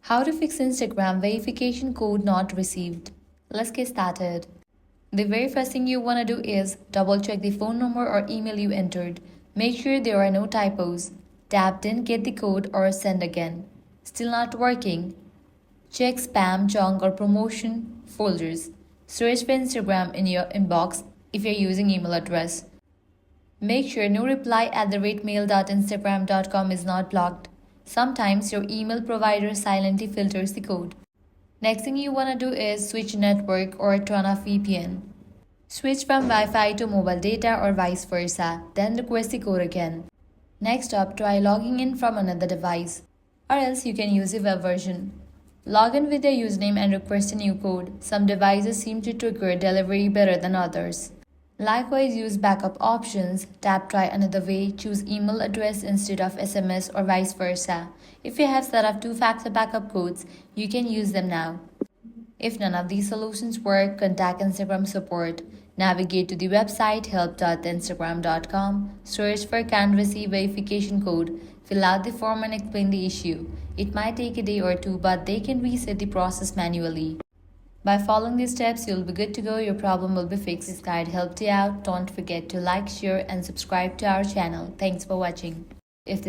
How to fix Instagram verification code not received. Let's get started. The very first thing you want to do is double check the phone number or email you entered. Make sure there are no typos. Tap didn't get the code or send again. Still not working? Check spam, junk or promotion folders. Search for Instagram in your inbox if you're using email address. Make sure no reply @mail.instagram.com is not blocked. Sometimes your email provider silently filters the code. Next thing you want to do is switch network or turn off VPN. Switch from Wi-Fi to mobile data or vice versa, then request the code again. Next up, try logging in from another device, or else you can use a web version. Log in with your username and request a new code. Some devices seem to trigger delivery better than others. Likewise, use backup options. Tap try another way, choose email address instead of SMS or vice versa. If you have set up two-factor backup codes, you can use them now. If none of these solutions work, contact Instagram support. Navigate to the website help.instagram.com, search for can't receive verification code, fill out the form and explain the issue. It might take a day or two, but they can reset the process manually. By following these steps, you'll be good to go. Your problem will be fixed. This guide helped you out. Don't forget to like, share, and subscribe to our channel. Thanks for watching. If this